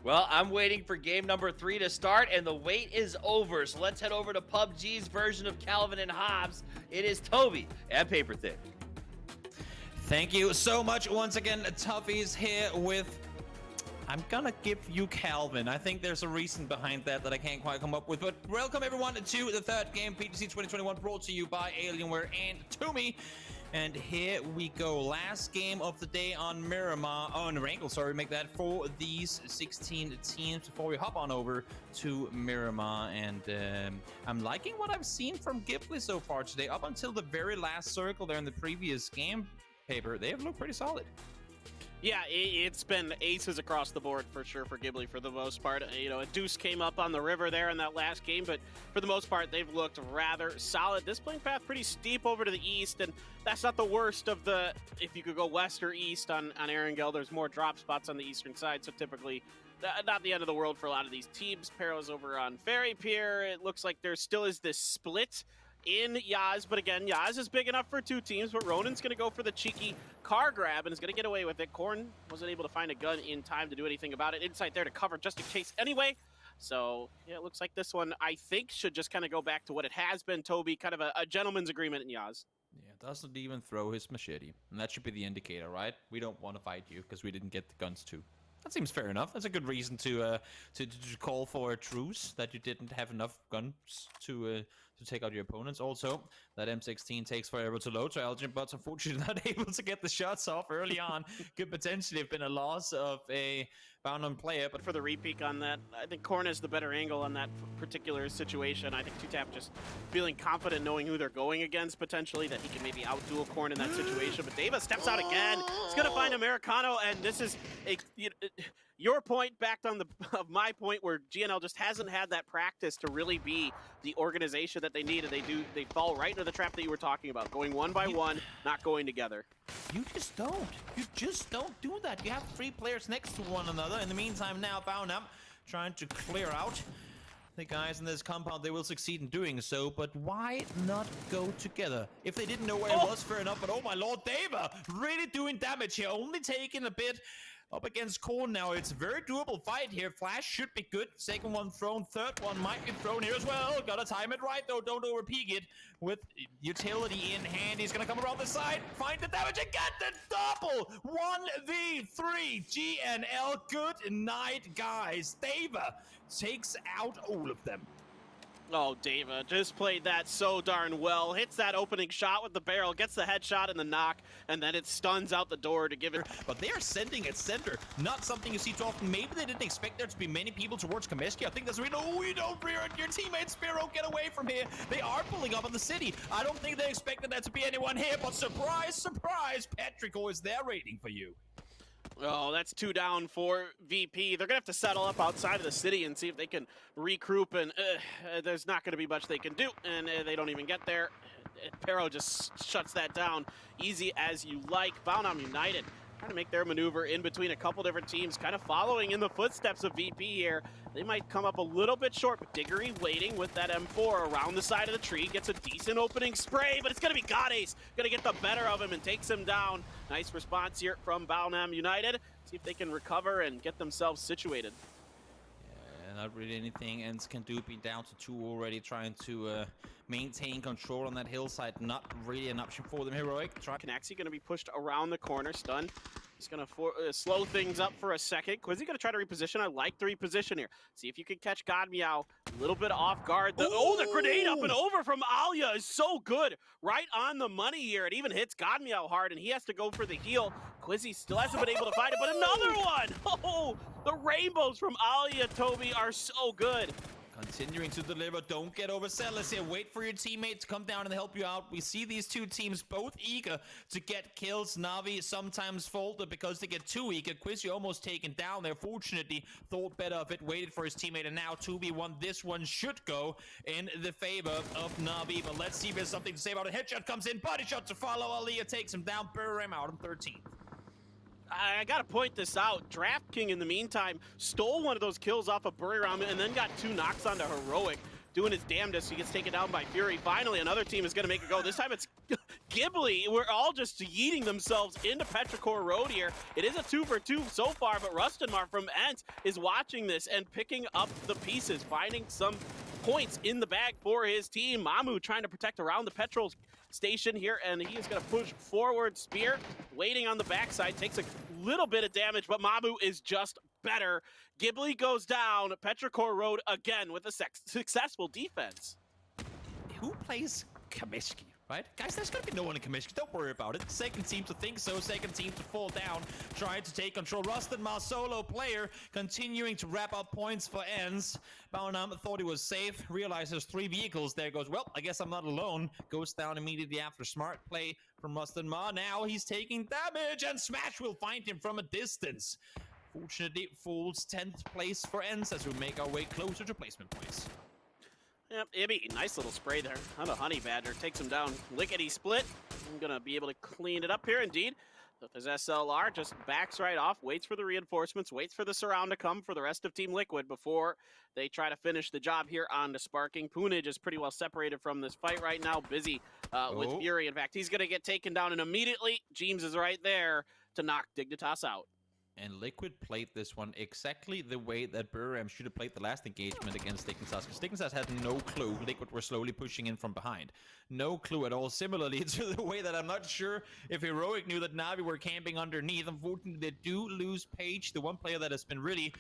Well, I'm waiting for game number 3 to start, and the wait is over. So let's head over to PUBG's version of Calvin and Hobbes. It is Toby and Paper Thin. Thank you so much once again, Toughies here with... I'm gonna give you Calvin. I think there's a reason behind that I can't quite come up with. But welcome everyone to the third game, PGC 2021, brought to you by Alienware and Toomey. And here we go. Last game of the day on Miramar, on Wrangle, sorry, make that for these 16 teams before we hop on over to Miramar. And I'm liking what I've seen from Ghibli so far today. Up until the very last circle there in the previous game, Paper, they have looked pretty solid. Yeah, it's been aces across the board for sure for Ghibli for the most part. You know, a deuce came up on the river there in that last game, but for the most part, they've looked rather solid. This playing path pretty steep over to the east, and that's not the worst of the, if you could go west or east on Erangel, there's more drop spots on the eastern side, so typically not the end of the world for a lot of these teams. Pero's over on Ferry Pier. It looks like there still is this split in Yaz, but again, Yaz is big enough for two teams, but Ronan's going to go for the cheeky car grab and is going to get away with it. Korn wasn't able to find a gun in time to do anything about it. Insight there to cover just in case anyway. So, yeah, it looks like this one, I think, should just kind of go back to what it has been, Toby, kind of a gentleman's agreement in Yaz. Yeah, doesn't even throw his machete. And that should be the indicator, right? We don't want to fight you because we didn't get the guns too. That seems fair enough. That's a good reason to call for a truce, that you didn't have enough guns to take out your opponents. Also, that M16 takes forever to load, so Elgin, but unfortunately not able to get the shots off early on. Could potentially have been a loss of a bound-on player. But for the repeat on that, I think Korn has the better angle on that particular situation. I think 2Tap just feeling confident knowing who they're going against, potentially, that he can maybe outduel Korn in that situation. But Deva steps out again. He's going to find Americano, and this is your point backed on of my point, where GNL just hasn't had that practice to really be the organization that they need, and they fall right into the trap that you were talking about, going one by one, not going together. You just don't. You just don't do that. You have three players next to one another. In the meantime, now Bound Up trying to clear out the guys in this compound. They will succeed in doing so, but why not go together? If they didn't know where it was, fair enough, but oh my lord, Deva really doing damage here, only taking a bit up against Korn now. It's a very doable fight here. Flash should be good. Second one thrown, third one might be thrown here as well. Gotta time it right though, don't over-peak it. With utility in hand, he's gonna come around the side, find the damage and get the double! 1v3 GNL, good night guys. Deva takes out all of them. Oh, Deva just played that so darn well. Hits that opening shot with the barrel, gets the headshot and the knock, and then it stuns out the door to give it. But they are sending at center. Not something you see too often. Maybe they didn't expect there to be many people towards Comiskey. I think that's real. Oh, we don't rear your teammate Spiro. Get away from here. They are pulling up on the city. I don't think they expected there to be anyone here, but surprise, surprise, Patrico is there waiting for you. Oh, that's 2 down for VP. They're going to have to settle up outside of the city and see if they can regroup, and there's not going to be much they can do, and they don't even get there. Pero just shuts that down easy as you like. Bound United trying to make their maneuver in between a couple different teams, kind of following in the footsteps of VP here. They might come up a little bit short, but Diggory waiting with that M4 around the side of the tree, gets a decent opening spray, but it's going to be Godace, going to get the better of him and takes him down. Nice response here from Balnam United. See if they can recover and get themselves situated. Not really anything Ents can do, being down to 2 already, trying to maintain control on that hillside. Not really an option for them. Heroic. Kanaxi going to be pushed around the corner, stun. He's going to slow things up for a second. Quizzy going to try to reposition. I like the reposition here. See if you can catch God Meow a little bit off guard. The grenade up and over from Alia is so good. Right on the money here. It even hits God Meow hard, and he has to go for the heal. Quizzy still hasn't been able to find it, but another one! Oh, the rainbows from Alia, Toby, are so good. Continuing to deliver. Don't get overzealous here. Wait for your teammate to come down and help you out. We see these two teams both eager to get kills. Na'Vi sometimes folded because they get too eager. Quizzy almost taken down there. Fortunately, thought better of it. Waited for his teammate, and now 2v1. This one should go in the favor of Na'Vi. But let's see if there's something to say about it. Headshot comes in. Body shot to follow. Alia takes him down. Burr him out on 13th. I gotta point this out. Draft King, in the meantime, stole one of those kills off of Buriram and then got 2 knocks onto Heroic, doing his damnedest. He gets taken down by Fury. Finally, another team is gonna make it go. This time it's Ghibli, we're all just yeeting themselves into Petrichor Road here. It is a 2-for-2 so far, but Rustenmar from Ent is watching this and picking up the pieces, finding some points in the bag for his team. Mamu trying to protect around the petrol station here, and he is going to push forward. Spear waiting on the backside, takes a little bit of damage, but Mamu is just better. Ghibli goes down. Petrichor Road again with a successful defense. Who plays Kamiski? Right? Guys, there's gonna be no one in Kamiski. Don't worry about it. Second seems to think so. Second seems to fall down. Trying to take control. Rustenmar, solo player, continuing to wrap up points for ends. Baunam thought he was safe. Realizes 3 vehicles there. Goes, well, I guess I'm not alone. Goes down immediately after. Smart play from Rustenmar. Now he's taking damage, and Smash will find him from a distance. Fortunately, falls 10th place for ends as we make our way closer to placement points. Yep, Ibby, nice little spray there on a Honey Badger. Takes him down lickety split. I'm going to be able to clean it up here indeed. But his SLR just backs right off, waits for the reinforcements, waits for the surround to come for the rest of Team Liquid before they try to finish the job here on the Sparking. Punage is pretty well separated from this fight right now, busy with Fury. In fact, he's going to get taken down, and immediately James is right there to knock Dignitas out. And Liquid played this one exactly the way that Buram should have played the last engagement against Dignitas. Because Dignitas had no clue Liquid were slowly pushing in from behind. No clue at all. Similarly to the way that I'm not sure if Heroic knew that Na'Vi were camping underneath. Unfortunately, they do lose Page, the one player that has been really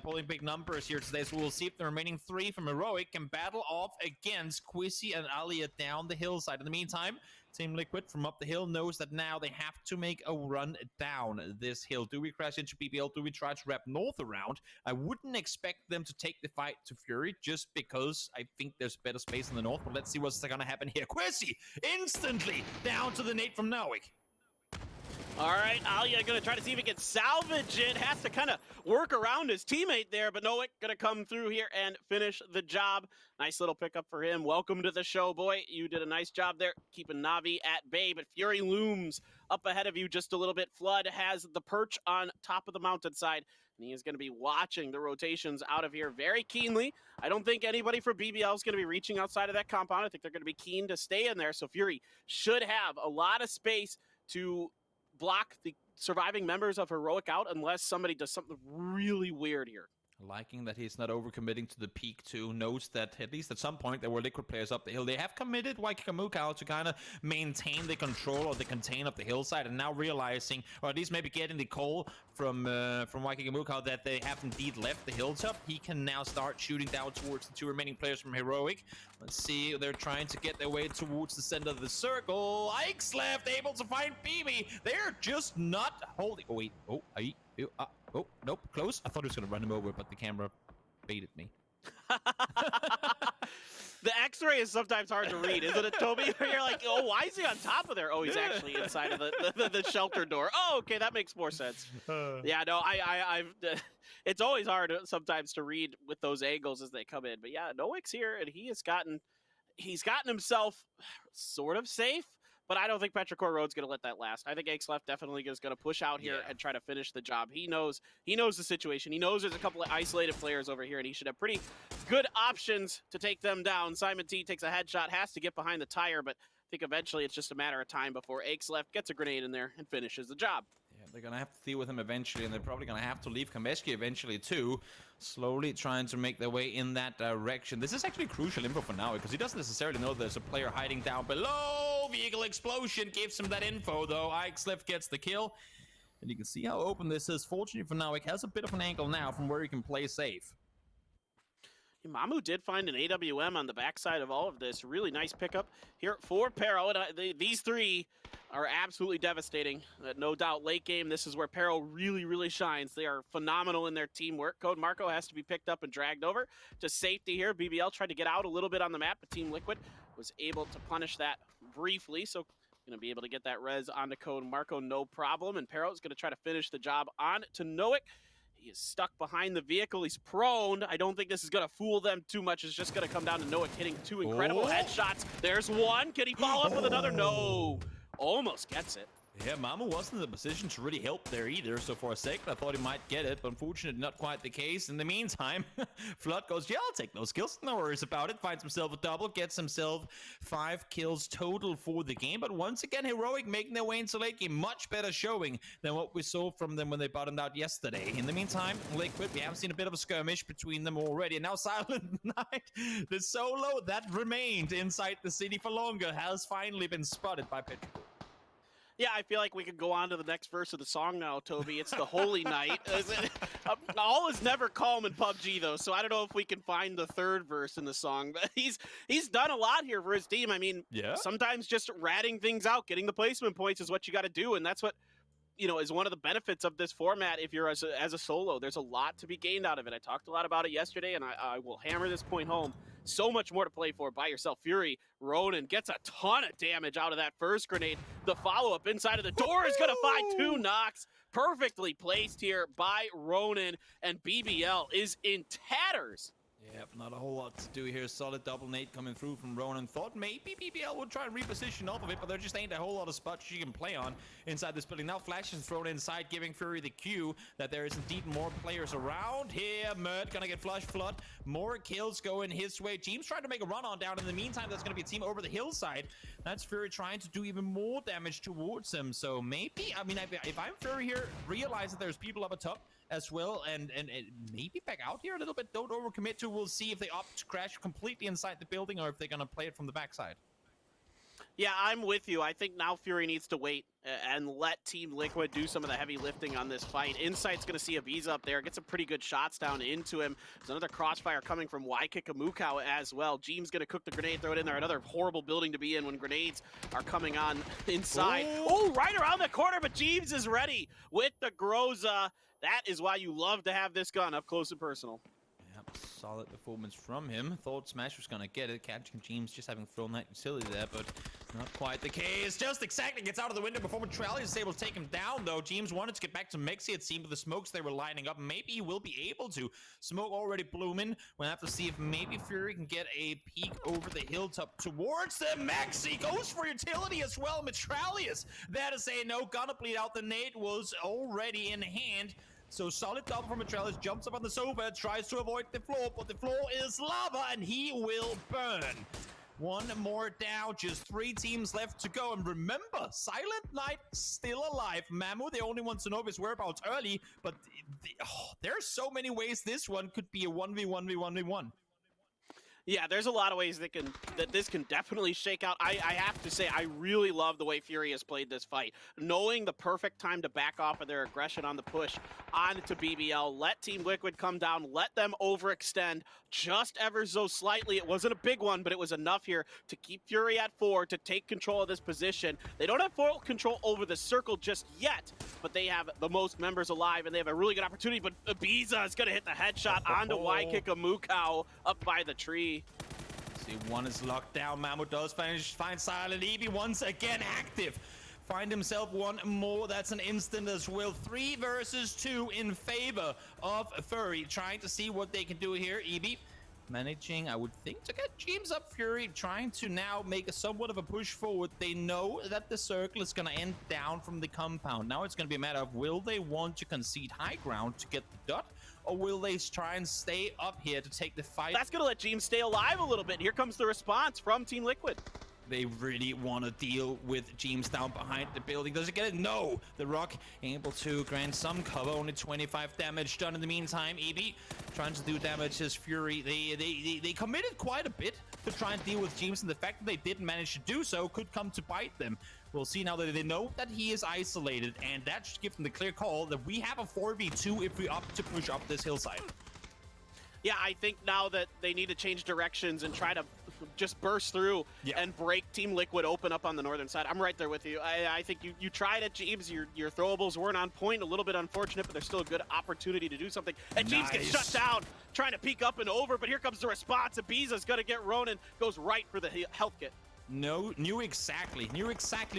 pulling big numbers here today. So we'll see if the remaining 3 from Heroic can battle off against Quizzy and Alia down the hillside. In the meantime, Team Liquid from up the hill knows that now they have to make a run down this hill. Do we crash into BBL? Do we try to wrap north around? I wouldn't expect them to take the fight to Fury just because I think there's better space in the north, but let's see what's going to happen here. Quizzy instantly down to the nade from Nowick. All right, Alia going to try to see if he can salvage it. Has to kind of work around his teammate there, but Nowick going to come through here and finish the job. Nice little pickup for him. Welcome to the show, boy. You did a nice job there keeping Na'Vi at bay, but Fury looms up ahead of you just a little bit. Flood has the perch on top of the mountainside, and he is going to be watching the rotations out of here very keenly. I don't think anybody for BBL is going to be reaching outside of that compound. I think they're going to be keen to stay in there, so Fury should have a lot of space to block the surviving members of Heroic out unless somebody does something really weird here. Liking that he's not overcommitting to the peak too. Knows that at least at some point there were Liquid players up the hill. They have committed Waikikamukau to kind of maintain the control or the contain of the hillside, and now realizing, or at least maybe getting the call from Waikikamukau that they have indeed left the hilltop, he can now start shooting down towards the 2 remaining players from Heroic. Let's see, they're trying to get their way towards the center of the circle. Ike's left, able to find BB. They're just not holding. Oh wait, oh, nope, close. I thought he was going to run him over, but the camera baited me. The X-ray is sometimes hard to read, isn't it, Toby? You're like, oh, why is he on top of there? Oh, he's actually inside of the shelter door. Oh, okay, that makes more sense. Yeah, no, I've it's always hard sometimes to read with those angles as they come in. But yeah, Nowick's here, and he's gotten himself sort of safe. But I don't think Petrichor Road's going to let that last. I think Akeslef definitely is going to push out here and try to finish the job. He knows the situation. He knows there's a couple of isolated players over here, and he should have pretty good options to take them down. Simon T takes a headshot, has to get behind the tire, but I think eventually it's just a matter of time before Akeslef gets a grenade in there and finishes the job. Yeah, they're going to have to deal with him eventually, and they're probably going to have to leave Kameski eventually too. Slowly trying to make their way in that direction. This is actually crucial info for now because he doesn't necessarily know there's a player hiding down below. Vehicle explosion gives him that info though. Ikeslef gets the kill. And you can see how open this is. Fortunately for Nowick, has a bit of an angle now from where he can play safe. Mamu did find an AWM on the backside of all of this. Really nice pickup here for Pero. And these 3 are absolutely devastating. No doubt late game, this is where Pero really, really shines. They are phenomenal in their teamwork. Code Marco has to be picked up and dragged over to safety here. BBL tried to get out a little bit on the map, but Team Liquid was able to punish that briefly. So going to be able to get that res onto Code Marco, no problem. And Pero is going to try to finish the job on to Nowick. He is stuck behind the vehicle. He's prone. I don't think this is going to fool them too much. It's just going to come down to Nowick hitting 2 incredible headshots. There's one. Can he follow up with another? No. Almost gets it. Yeah, Mama wasn't in a position to really help there either, so for a second I thought he might get it, but unfortunately not quite the case. In the meantime, Flood goes, yeah, I'll take those kills, no worries about it, finds himself a double, gets himself 5 kills total for the game, but once again, Heroic making their way into late game, much better showing than what we saw from them when they bottomed out yesterday. In the meantime, Liquid, we have seen a bit of a skirmish between them already, and now Silent Night, the solo that remained inside the city for longer, has finally been spotted by Petrichor. Yeah, I feel like we could go on to the next verse of the song now, Toby. It's the Holy Night. All is never calm in PUBG, though, so I don't know if we can find the third verse in the song. But he's done a lot here for his team. I mean, yeah, sometimes just ratting things out, getting the placement points is what you got to do, and that's what, you know, is one of the benefits of this format if you're as a solo. There's a lot to be gained out of it. I talked a lot about it yesterday, and I will hammer this point home. So much more to play for by yourself. Fury, Ronan gets a ton of damage out of that first grenade. The follow-up inside of the door is going to find 2 knocks. Perfectly placed here by Ronan, and BBL is in tatters. Yep, not a whole lot to do here. Solid double nade coming through from Ronan. Thought maybe BBL would try and reposition off of it, but there just ain't a whole lot of spots she can play on inside this building. Now Flash is thrown inside, giving Fury the cue that there is indeed more players around here. Mert gonna get flush flood. More kills going his way. Team's trying to make a run on down. In the meantime, there's gonna be a team over the hillside. That's Fury trying to do even more damage towards him. So maybe, I mean, if I'm Fury here, realize that there's people up atop as well, and maybe back out here a little bit. Don't overcommit to. We'll see if they opt to crash completely inside the building or if they're gonna play it from the backside. Yeah, I'm with you. I think now Fury needs to wait and let Team Liquid do some of the heavy lifting on this fight. Insight's going to see a Visa up there, get some pretty good shots down into him. There's another crossfire coming from Waikika as well. Jeem's going to cook the grenade, throw it in there. Another horrible building to be in when grenades are coming on inside. Oh, right around the corner, but Jeems is ready with the Groza. That is why you love to have this gun up close and personal. Yep, solid performance from him. Thought Smash was gonna get it, catching Jeems just having thrown that utility there, but not quite the case. Just exactly gets out of the window before Neutrality is able to take him down, though. Jeems wanted to get back to Mexi, it seemed, with the smokes they were lining up. Maybe he will be able to. Smoke already blooming. We'll have to see if maybe Fury can get a peek over the hilltop towards the Mexi. Goes for utility as well. Metralius there to say no. Gonna bleed out. The nade was already in hand. So solid double from Metralius, jumps up on the sofa, tries to avoid the floor, but the floor is lava and he will burn. One more down, just 3 teams left to go. And remember, Silent Night still alive. Mamu, the only one to know his whereabouts early, but there's so many ways this one could be a 1v1v1v1. Yeah, there's a lot of ways that this can definitely shake out. I have to say, I really love the way Fury has played this fight. Knowing the perfect time to back off of their aggression on the push onto BBL, let Team Liquid come down, let them overextend just ever so slightly. It wasn't a big one, but it was enough here to keep Fury at 4, to take control of this position. They don't have full control over the circle just yet, but they have the most members alive, and they have a really good opportunity. But Ibiza is going to hit the headshot onto Waikika Mukau up by the tree. See, one is locked down. Mamu does find Silent. Eevee once again active. Find himself one more. That's an instant as well. 3 versus 2 in favor of Fury. Trying to see what they can do here. Eevee managing, I would think, to get James up. Fury trying to now make a somewhat of a push forward. They know that the circle is going to end down from the compound. Now it's going to be a matter of, will they want to concede high ground to get the dot? Or will they try and stay up here to take the fight? That's going to let Jeems stay alive a little bit. Here comes the response from Team Liquid. They really want to deal with Jeems down behind the building. Does it get it? No! The Rock able to grant some cover. Only 25 damage done in the meantime. Eevee trying to do damage as Fury. They committed quite a bit to try and deal with Jeems, and the fact that they didn't manage to do so could come to bite them. We'll see now that they know that he is isolated, and that should give them the clear call that we have a 4v2 if we opt to push up this hillside. Yeah, I think now that they need to change directions and try to just burst through and break Team Liquid open up on the northern side. I'm right there with you. I think you tried it, Jeems. Your throwables weren't on point. A little bit unfortunate, but there's still a good opportunity to do something. And Jeems gets shut down, trying to peek up and over, but here comes the response. Ibiza's going to get Ronan. Goes right for the health kit. Knew exactly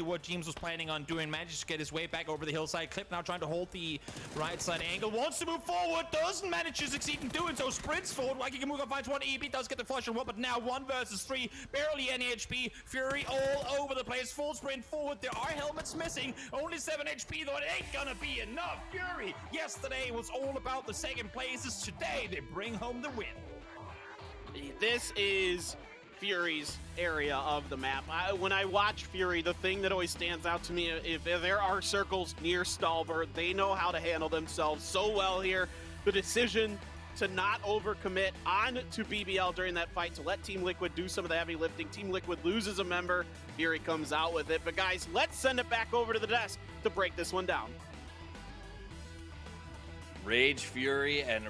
what James was planning on doing. Managed to get his way back over the hillside. Clip now trying to hold the right side angle. Wants to move forward. Doesn't manage to succeed in doing so. Sprints forward. Wakigamuga finds one. EB does get the flush and one, but now 1 versus 3. Barely any HP. Fury all over the place. Full sprint forward. There are helmets missing. Only 7 HP though. It ain't gonna be enough. Fury yesterday was all about the second places. Today they bring home the win. This is Fury's area of the map. When I watch Fury, the thing that always stands out to me, if there are circles near Stalbert, they know how to handle themselves so well here. The decision to not overcommit on to BBL during that fight, to let Team Liquid do some of the heavy lifting. Team Liquid loses a member, Fury comes out with it. But guys, let's send it back over to the desk to break this one down. Rage, Fury, and